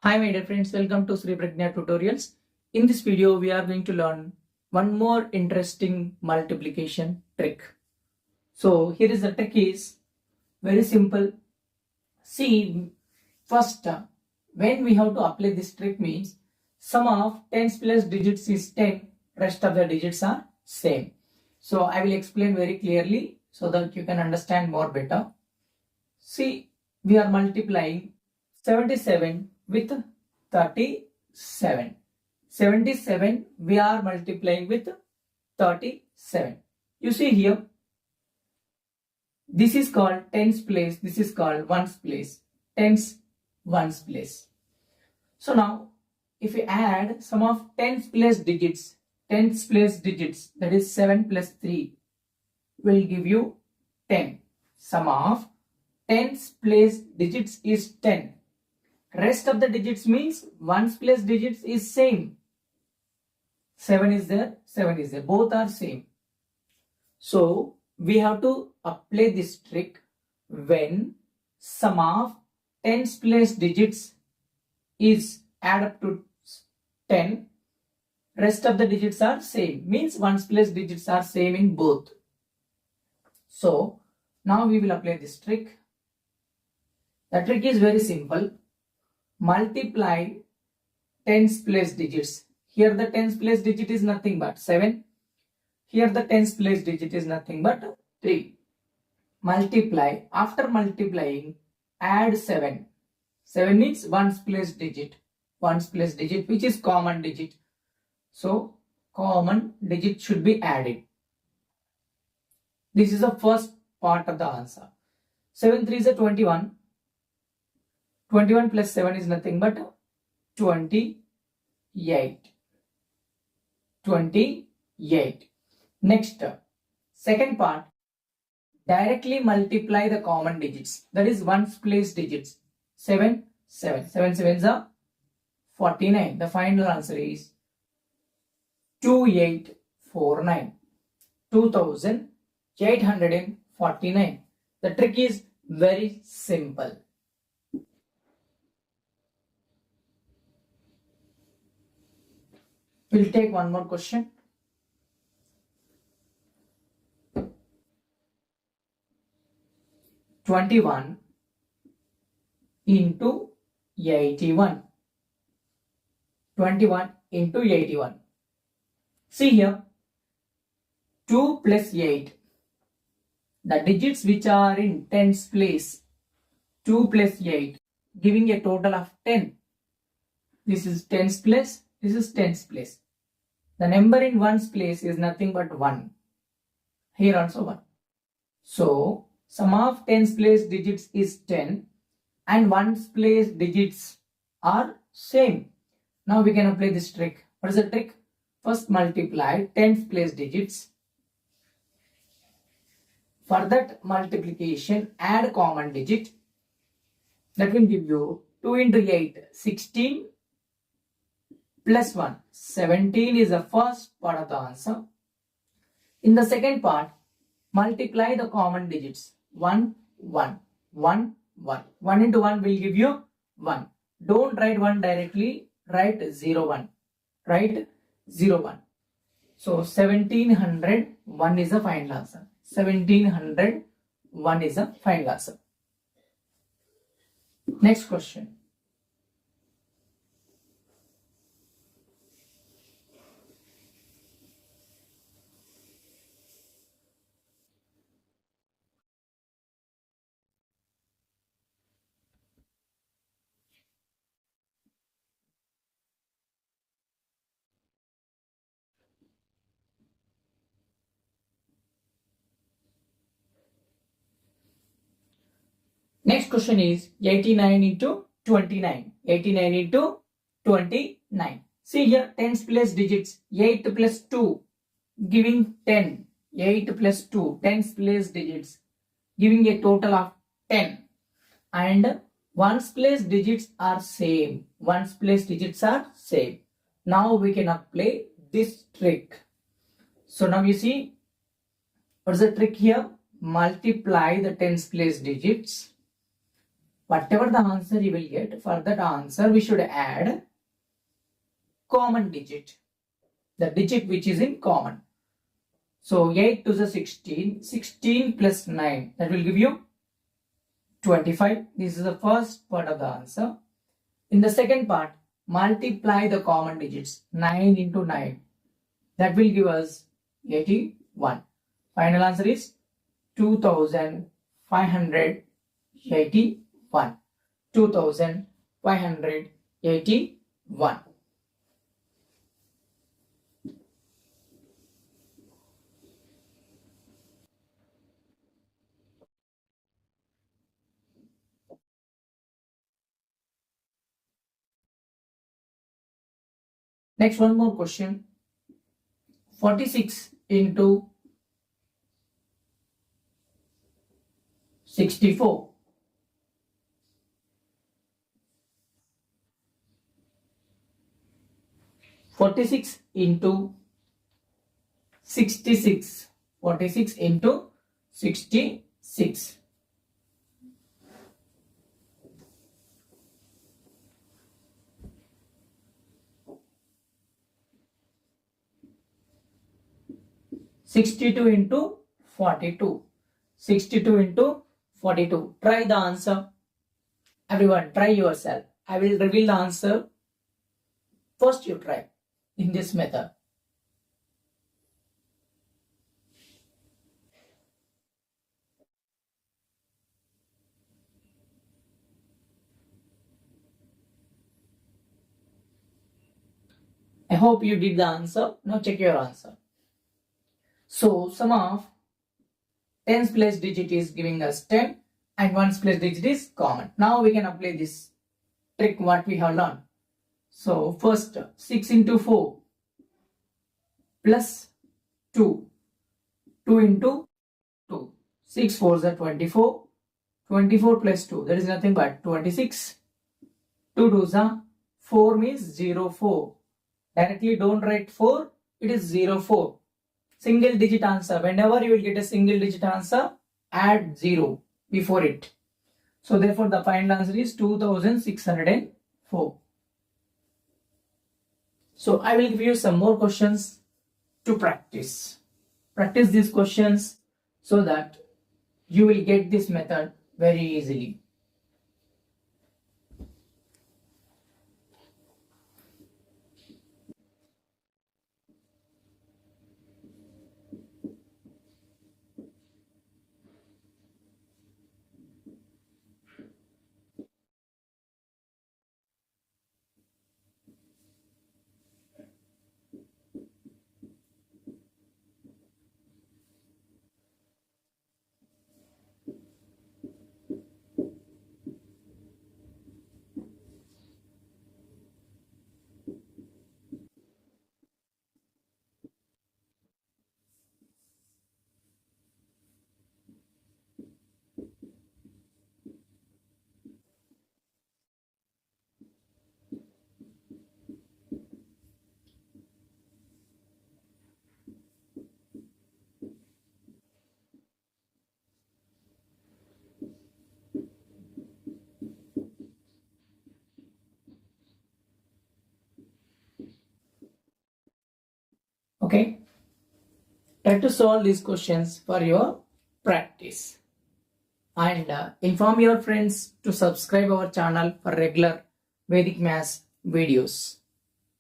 Hi my dear friends, welcome to Sri Pragnya Tutorials. In this video, we are going to learn one more interesting multiplication trick. So here is the trick is very simple. See, first when we have to apply this trick means sum of tens plus digits is 10, rest of the digits are same. So I will explain very clearly so that you can understand more better. See, we are multiplying 77 with 37. 77 we are multiplying with 37. You see here, this is called tens place, this is called ones place. Tens, ones place. So now, if we add sum of tens place digits, that is 7 plus 3 will give you 10. Sum of tens place digits is 10. Rest of the digits means ones place digits is same. 7 is there, 7 is there. Both are same. So we have to apply this trick when sum of tens place digits is add up to 10. Rest of the digits are same. Means ones place digits are same in both. So now we will apply this trick. The trick is very simple. Multiply tens place digits. Here the tens place digit is nothing but 7. Here the tens place digit is nothing but 3. Multiply. After multiplying, add 7. 7 means ones place digit. Ones place digit which is common digit. So common digit should be added. This is the first part of the answer. 7 3 is a 21. 21 plus 7 is nothing but 28. 28. Next, second part, directly multiply the common digits. That is ones place digits. 7, 7. 7 sevens are 49. The final answer is 2849. 2849. The trick is very simple. We'll take one more question. (21) into 81. 21 into 81. See here, 2 plus 8. The digits which are in tens place, 2 plus 8, giving a total of 10. This is tens place, this is tens place. The number in ones place is nothing but 1. Here also 1. So, sum of tens place digits is 10 and ones place digits are same. Now we can apply this trick. What is the trick? First multiply tens place digits. For that multiplication, add common digit. That will give you 2 into 8, 16 plus 1. 17 is the first part of the answer. In the second part, multiply the common digits. 1, 1, 1, 1. 1 into 1 will give you 1. Don't write 1 directly, write 0, 1. Write 0, 1. So 1701 is the final answer. 1701 is the final answer. Next question. Next question is 89 into 29. 89 into 29. See here, tens place digits. 8 plus 2 giving 10. 8 plus 2, tens place digits giving a total of 10. And ones place digits are same. Ones place digits are same. Now we can apply this trick. So now you see, what's the trick here? Multiply the tens place digits. whatever the answer you will get, for that answer we should add common digit, the digit which is in common. So 8 to the 16, 16 plus 9, that will give you 25. This is the first part of the answer. In the second part, multiply the common digits, 9 into 9. That will give us 81. Final answer is 2581. 2581. Next, one more question. 46 into 64. 46 into 66. 46 into 66. 62 into 42. 62 into 42. Try the answer. Everyone, try yourself. I will reveal the answer. First you try in this method. I hope you did the answer. Now check your answer. So sum of tens place digit is giving us 10 and ones place digit is common. Now we can apply this trick what we have learned. So first 6 into 4 plus 2. 2 into 2. 6 4s are 24. 24 plus 2, that is nothing but 26. 2 2s are 4 means 0 4. Directly don't write 4, it is 0 4. Single digit answer. Whenever you will get a single digit answer, add 0 before it. So therefore the final answer is 2604. So I will give you some more questions to practice. Practice these questions so that you will get this method very easily. Okay, try to solve these questions for your practice and inform your friends to subscribe our channel for regular Vedic Maths videos.